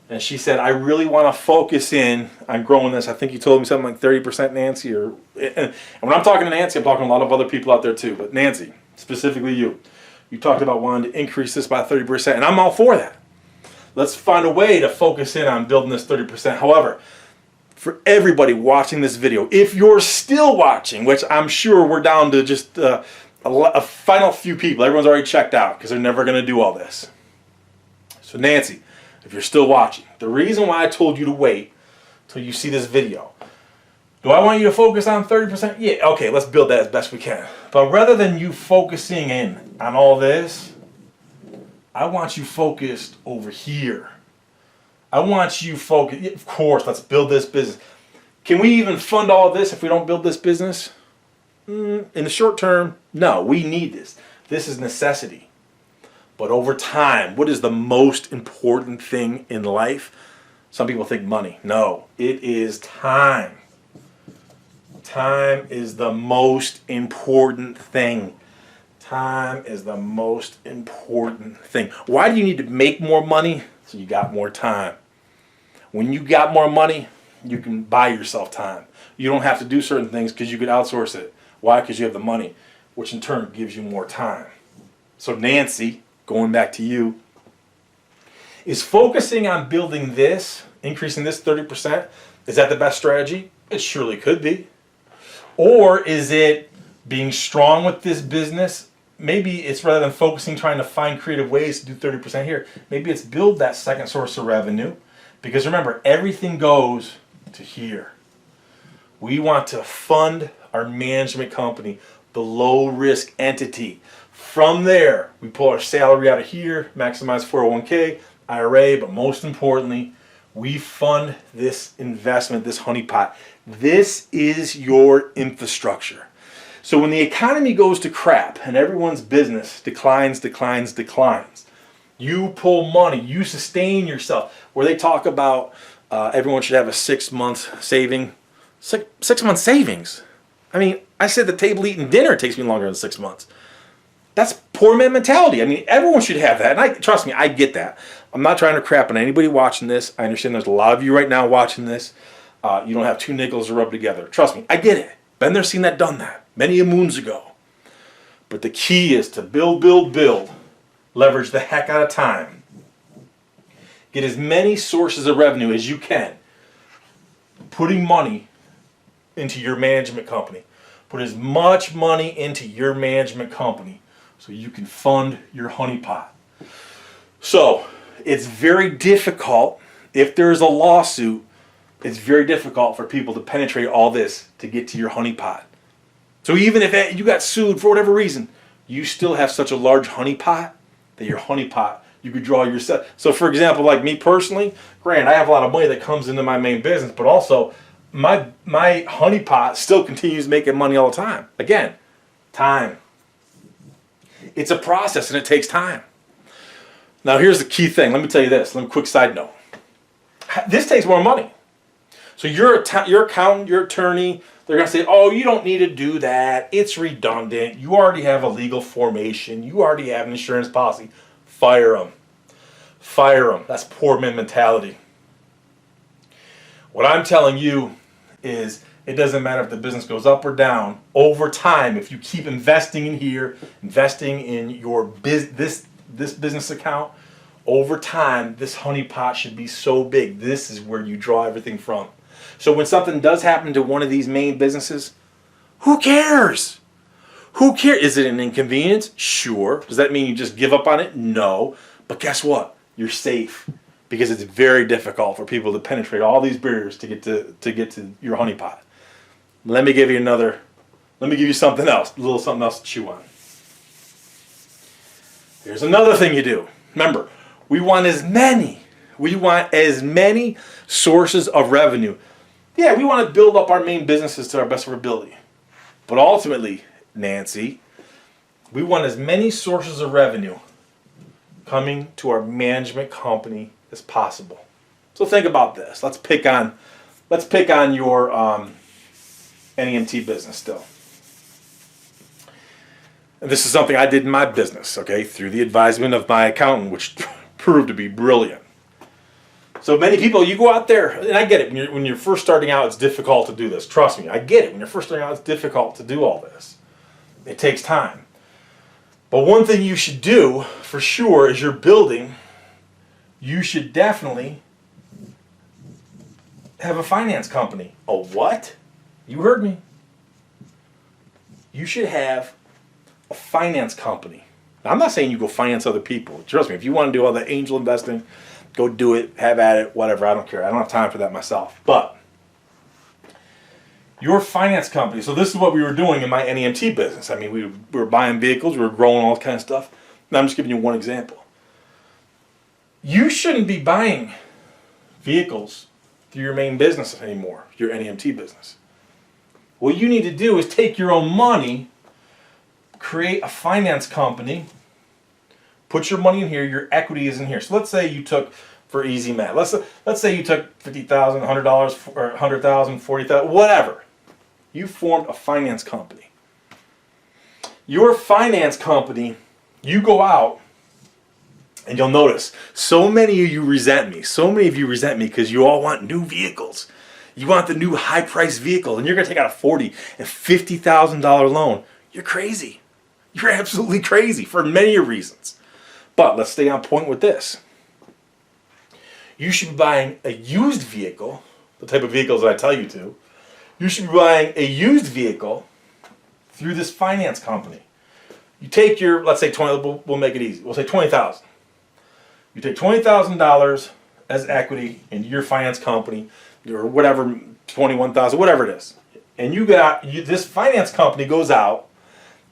and she said, I really want to focus in on growing this. I think you told me something like 30%, Nancy. And when I'm talking to Nancy, I'm talking to a lot of other people out there too. But Nancy, specifically you talked about wanting to increase this by 30%, and I'm all for that. Let's find a way to focus in on building this 30%. However, for everybody watching this video, if you're still watching, which I'm sure we're down to just a final few people, everyone's already checked out because they're never going to do all this. So Nancy, if you're still watching, the reason why I told you to wait till you see this video, do I want you to focus on 30%? Yeah, okay, let's build that as best we can. But rather than you focusing in on all this, I want you focused over here. I want you focused, of course, let's build this business. Can we even fund all of this if we don't build this business? In the short term, no, we need this. This is necessity. But over time, what is the most important thing in life? Some people think money. No, it is time. Time is the most important thing. Time is the most important thing. Why do you need to make more money? So you got more time. When you got more money, you can buy yourself time. You don't have to do certain things because you could outsource it. Why? Because you have the money, which in turn gives you more time. So Nancy, going back to you, is focusing on building this, increasing this 30%. Is that the best strategy? It surely could be. Or is it being strong with this business? Maybe it's rather than focusing, trying to find creative ways to do 30% here. Maybe it's build that second source of revenue. Because remember, everything goes to here. We want to fund our management company, the low risk entity. From there, we pull our salary out of here, maximize 401k, IRA, but most importantly, we fund this investment, this honeypot. This is your infrastructure. So when the economy goes to crap and everyone's business declines, you pull money, you sustain yourself. Where they talk about everyone should have a 6 month saving. 6 month savings. I mean, I said the table eating dinner takes me longer than 6 months. That's poor man mentality. I mean, everyone should have that. And trust me, I get that. I'm not trying to crap on anybody watching this. I understand there's a lot of you right now watching this. You don't have two nickels to rub together. Trust me, I get it. Been there, seen that, done that. Many a moons ago. But the key is to build. Leverage the heck out of time. Get as many sources of revenue as you can. Putting money into your management company. Put as much money into your management company so you can fund your honeypot. So it's very difficult, if there's a lawsuit, it's very difficult for people to penetrate all this to get to your honeypot. So even if you got sued for whatever reason, you still have such a large honeypot that your honeypot, you could draw yourself. So for example, like me personally, granted, I have a lot of money that comes into my main business, but also my honeypot still continues making money all the time. Again, time. It's a process and it takes time. Now here's the key thing. Let me tell you this. Let me quick side note. This takes more money. So your accountant, your attorney, they're going to say, oh, you don't need to do that. It's redundant. You already have a legal formation. You already have an insurance policy. Fire them. Fire them. That's poor man mentality. What I'm telling you is it doesn't matter if the business goes up or down. Over time, if you keep investing in here, investing in your this business account, over time, this honeypot should be so big. This is where you draw everything from. So when something does happen to one of these main businesses, who cares? Who cares? Is it an inconvenience? Sure. Does that mean you just give up on it? No. But guess what? You're safe, because it's very difficult for people to penetrate all these barriers to get to your honeypot. Let me give you something else, a little something else to chew on. Here's another thing you do. Remember, we want as many sources of revenue. Yeah, we want to build up our main businesses to our best of our ability. But ultimately, Nancy, we want as many sources of revenue coming to our management company as possible. So think about this. Let's pick on your NEMT business still. And this is something I did in my business, okay, through the advisement of my accountant, which proved to be brilliant. So many people, you go out there, and I get it, when you're first starting out, it's difficult to do this. Trust me, I get it. When you're first starting out, it's difficult to do all this. It takes time. But one thing you should do, for sure, is you're building, you should definitely have a finance company. A what? You heard me. You should have a finance company. Now, I'm not saying you go finance other people. Trust me, if you want to do all the angel investing, go do it, have at it, whatever. I don't care. I don't have time for that myself. But your finance company, so this is what we were doing in my NEMT business. I mean, we were buying vehicles, we were growing all kind of stuff. Now I'm just giving you one example. You shouldn't be buying vehicles through your main business anymore, your NEMT business. What you need to do is take your own money, create a finance company, put your money in here, your equity is in here. So let's say you took, for easy math, let's say you took $50,000, $100, or $100,000, $40,000, whatever. You formed a finance company. Your finance company, you go out, and you'll notice, so many of you resent me. So many of you resent me because you all want new vehicles. You want the new high-priced vehicle, and you're going to take out a $40,000 and $50,000 loan. You're crazy. You're absolutely crazy for many reasons. But let's stay on point with this. You should be buying a used vehicle, the type of vehicles that I tell you to. You should be buying a used vehicle through this finance company. You take your, let's say we'll make it easy. We'll say $20,000. You take $20,000 as equity into your finance company, or whatever, $21,000, whatever it is. And this finance company goes out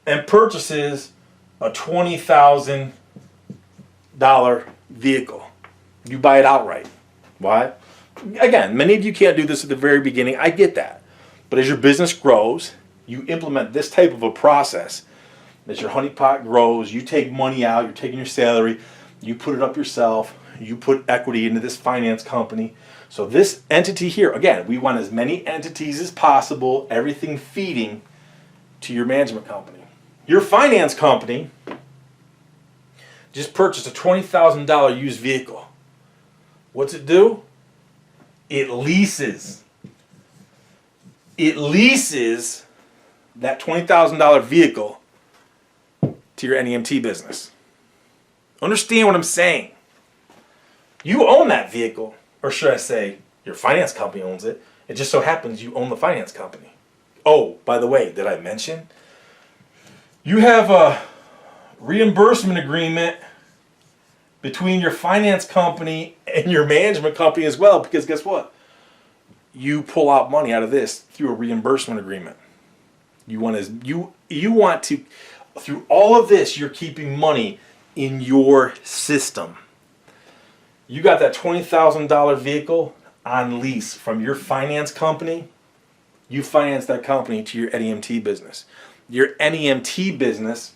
and purchases a $20,000 vehicle. You buy it outright. Why? Again, many of you can't do this at the very beginning. I get that. But as your business grows, you implement this type of a process. As your honeypot grows, you take money out, you're taking your salary, you put it up yourself, you put equity into this finance company. So this entity here, again, we want as many entities as possible, everything feeding to your management company. Your finance company just purchased a $20,000 used vehicle. What's it do? It leases. It leases that $20,000 vehicle to your NEMT business. Understand what I'm saying. You own that vehicle, or should I say, your finance company owns it. It just so happens you own the finance company. Oh, by the way, did I mention? You have a reimbursement agreement between your finance company and your management company as well, because guess what? You pull out money out of this through a reimbursement agreement. You want to, through all of this, you're keeping money in your system. You got that $20,000 vehicle on lease from your finance company. You finance that company to your NEMT business. Your NEMT business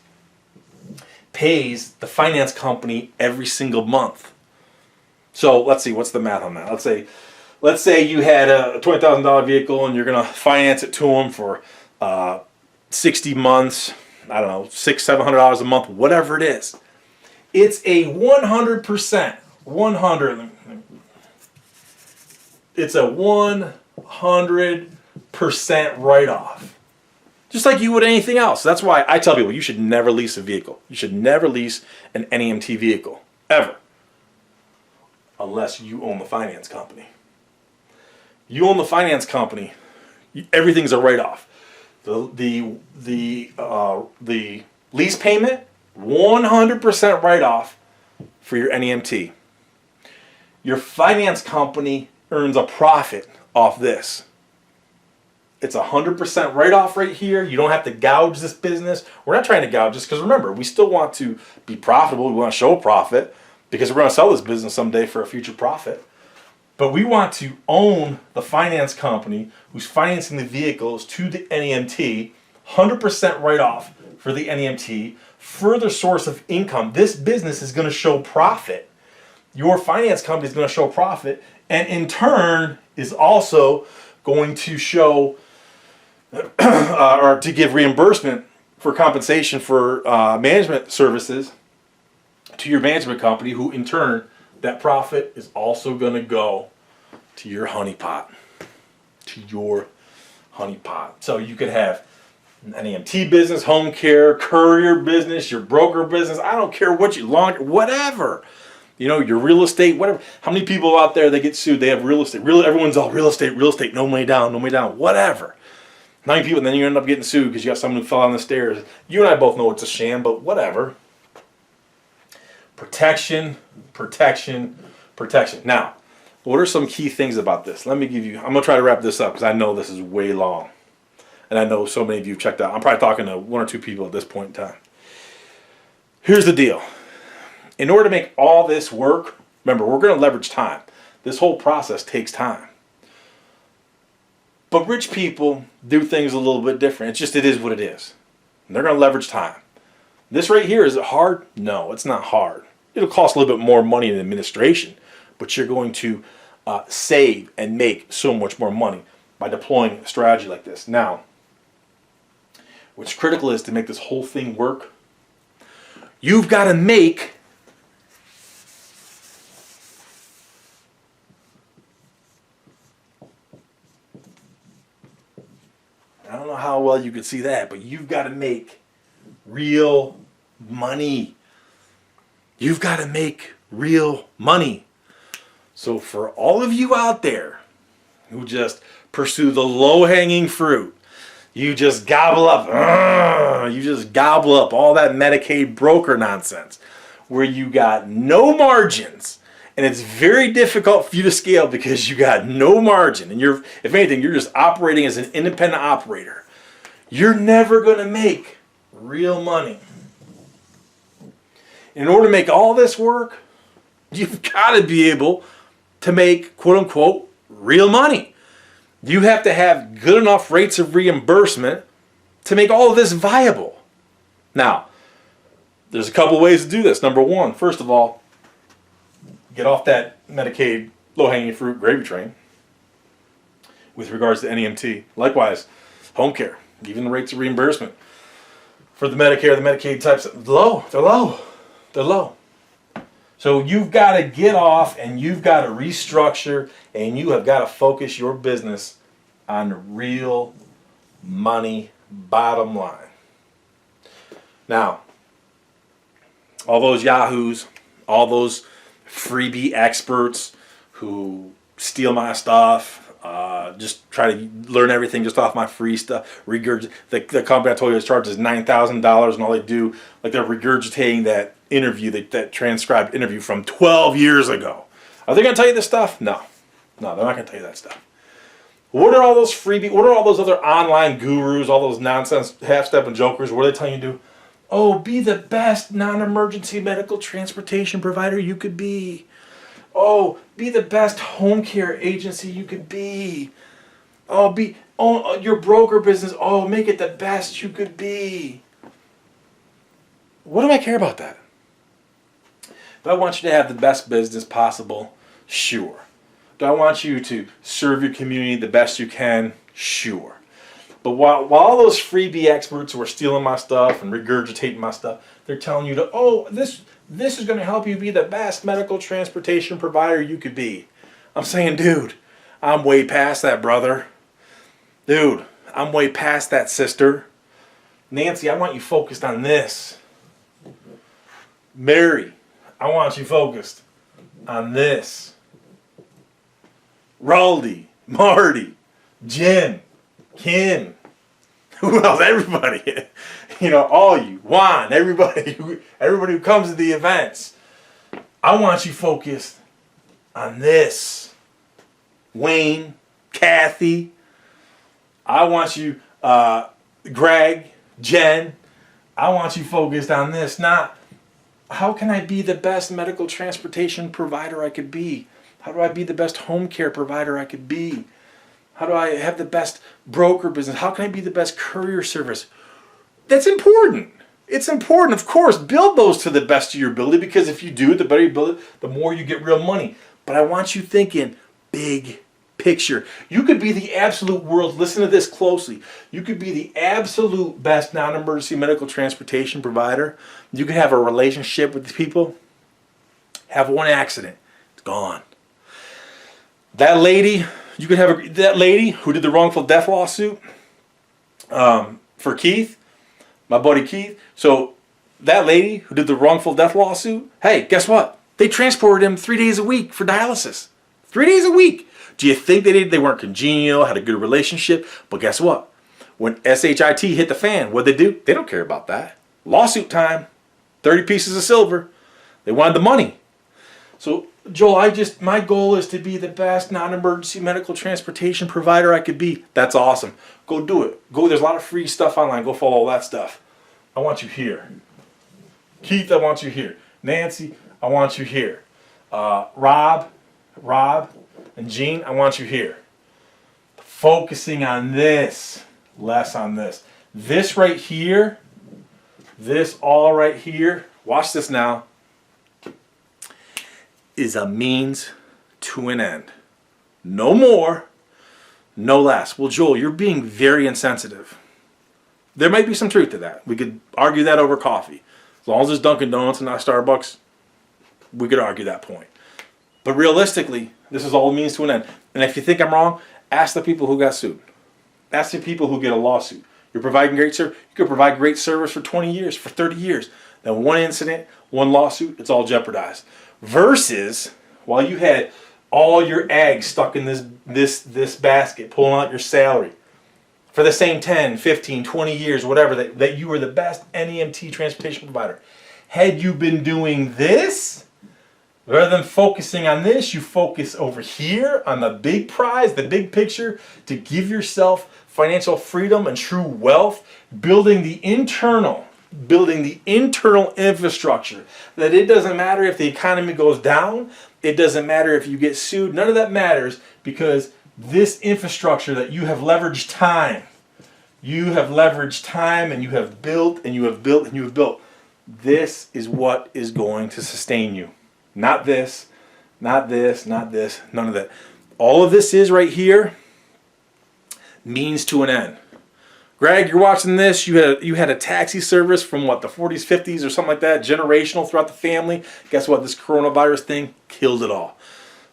pays the finance company every single month. So let's see, what's the math on that? Let's say you had a $20,000 vehicle and you're going to finance it to them for 60 months. I don't know, $600-700 a month, whatever it is. It's a 100%. It's a 100% write-off. Just like you would anything else. That's why I tell people you should never lease a vehicle. You should never lease an NEMT vehicle, ever. Unless you own the finance company. You own the finance company. Everything's a write-off. The lease payment, 100% write-off for your NEMT. Your finance company earns a profit off this. It's 100% write-off right here. You don't have to gouge this business. We're not trying to gouge this because remember, we still want to be profitable. We want to show a profit because we're going to sell this business someday for a future profit. But we want to own the finance company who's financing the vehicles to the NEMT, 100% write-off for the NEMT, further source of income. This business is going to show profit. Your finance company is going to show profit, and in turn is also going to show or to give reimbursement for compensation for management services to your management company, who in turn, that profit is also going to go to your honeypot. To your honeypot. So you could have an NEMT business, home care, courier business, your broker business. I don't care what you launch, whatever. You know, your real estate, whatever. How many people out there, they get sued, they have real estate. Everyone's all real estate, no money down, whatever. How many people, and then you end up getting sued because you got someone who fell down the stairs. You and I both know it's a sham, but whatever. Protection. Now, what are some key things about this? Let me give you, I'm going to try to wrap this up because I know this is way long. And I know so many of you have checked out. I'm probably talking to one or two people at this point in time. Here's the deal. In order to make all this work, remember, we're going to leverage time. This whole process takes time. But rich people do things a little bit different. It is what it is. And they're going to leverage time. This right here, is it hard? No, it's not hard. It'll cost a little bit more money in administration, but you're going to save and make so much more money by deploying a strategy like this. Now, what's critical is to make this whole thing work, you've got to make I don't know how well you could see that, but you've got to make real money. You've got to make real money. So for all of you out there who just pursue the low-hanging fruit, you just gobble up all that Medicaid broker nonsense where you got no margins, and it's very difficult for you to scale because you got no margin, and if anything, you're just operating as an independent operator. You're never going to make real money. In order to make all this work, you've got to be able to make, quote unquote, real money. You have to have good enough rates of reimbursement to make all of this viable. Now, there's a couple ways to do this. Number one, first of all, get off that Medicaid low-hanging fruit gravy train with regards to NEMT. Likewise, home care, even the rates of reimbursement for the Medicare, the Medicaid types, they're low. So you've got to get off and you've got to restructure and you have got to focus your business on real money, bottom line. Now, all those yahoos, all those freebie experts who steal my stuff, just try to learn everything just off my free stuff. The company I told you charges $9,000, and all they do, like they're regurgitating that interview, that transcribed interview from 12 years ago. Are they going to tell you this stuff? No, they're not going to tell you that stuff. What are all those freebie? What are all those other online gurus? All those nonsense half-stepping jokers? What are they telling you to do? Oh, be the best non-emergency medical transportation provider you could be. Oh, be the best home care agency you could be. Oh, own your broker business. Oh, make it the best you could be. What do I care about that? Do I want you to have the best business possible? Sure. Do I want you to serve your community the best you can? Sure. But while all those freebie experts who are stealing my stuff and regurgitating my stuff, they're telling you this is going to help you be the best medical transportation provider you could be. I'm saying, dude, I'm way past that, brother. Dude, I'm way past that, sister. Nancy, I want you focused on this. Mary, I want you focused on this. Raldi, Marty, Jim, Kim, who else? Everybody. All you, Juan, everybody who comes to the events. I want you focused on this. Wayne, Kathy. I want you, Greg, Jen. I want you focused on this, not how can I be the best medical transportation provider I could be? How do I be the best home care provider I could be? How do I have the best broker business? How can I be the best courier service? That's important. It's important, of course. Build those to the best of your ability, because if you do it, the better you build it, the more you get real money. But I want you thinking big picture. You could be the absolute world. Listen to this closely. You could be the absolute best non-emergency medical transportation provider. You could have a relationship with people. Have one accident. It's gone. That lady, you could have that lady who did the wrongful death lawsuit for Keith, my buddy Keith. So that lady who did the wrongful death lawsuit, hey, guess what? They transported him 3 days a week for dialysis. 3 days a week. Do you think they weren't congenial, had a good relationship? But guess what? When SHIT hit the fan, what'd they do? They don't care about that. Lawsuit time. 30 pieces of silver. They wanted the money. So, Joel, my goal is to be the best non-emergency medical transportation provider I could be. That's awesome. Go do it. There's a lot of free stuff online. Go follow all that stuff. I want you here. Keith, I want you here. Nancy, I want you here. Rob, and Gene, I want you here. Focusing on this, less on this. This right here, this all right here, watch this now, is a means to an end. No more, no less. Well, Joel, you're being very insensitive. There might be some truth to that. We could argue that over coffee. As long as it's Dunkin' Donuts and not Starbucks, we could argue that point. But realistically, this is all a means to an end. And if you think I'm wrong, ask the people who got sued. Ask the people who get a lawsuit. You're providing great service. You could provide great service for 20 years, for 30 years. Then one incident, one lawsuit, it's all jeopardized. Versus, while you had all your eggs stuck in this basket, pulling out your salary, for the same 10, 15, 20 years, whatever, that you were the best NEMT transportation provider. Had you been doing this, rather than focusing on this, you focus over here on the big prize, the big picture, to give yourself financial freedom and true wealth, building the internal infrastructure, that it doesn't matter if the economy goes down, it doesn't matter if you get sued, none of that matters, because this infrastructure that you have leveraged time, and you have built, and you have built, and you have built, this is what is going to sustain you. Not this, not this, not this, none of that. All of this is right here means to an end. Greg, you're watching this. You had a taxi service from what, the 40s, 50s, or something like that, generational throughout the family. Guess what? This coronavirus thing killed it all.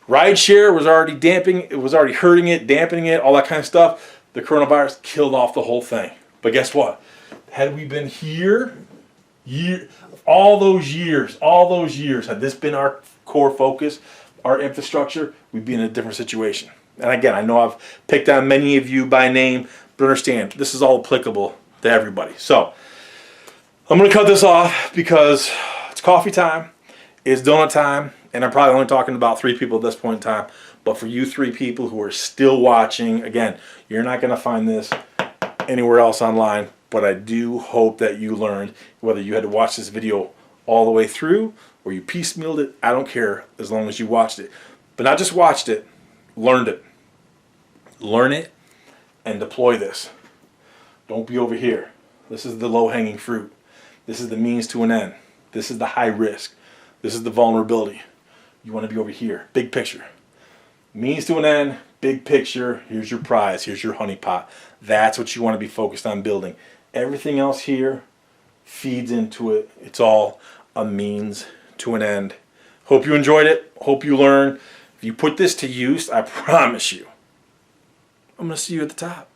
Rideshare was already hurting it, dampening it, all that kind of stuff. The coronavirus killed off the whole thing. But guess what? Had we been here, all those years, had this been our core focus, our infrastructure, we'd be in a different situation. And again, I know I've picked on many of you by name, but understand, this is all applicable to everybody. So, I'm going to cut this off because it's coffee time, it's donut time, and I'm probably only talking about 3 people at this point in time. But for you 3 people who are still watching, again, you're not going to find this anywhere else online. But I do hope that you learned, whether you had to watch this video all the way through or you piecemealed it, I don't care, as long as you watched it. But not just watched it, learned it. Learn it and deploy this. Don't be over here. This is the low-hanging fruit. This is the means to an end. This is the high risk. This is the vulnerability. You want to be over here. Big picture. Means to an end, big picture. Here's your prize. Here's your honeypot. That's what you want to be focused on building. Everything else here feeds into it. It's all a means to an end. Hope you enjoyed it. Hope you learned. If you put this to use, I promise you, I'm going to see you at the top.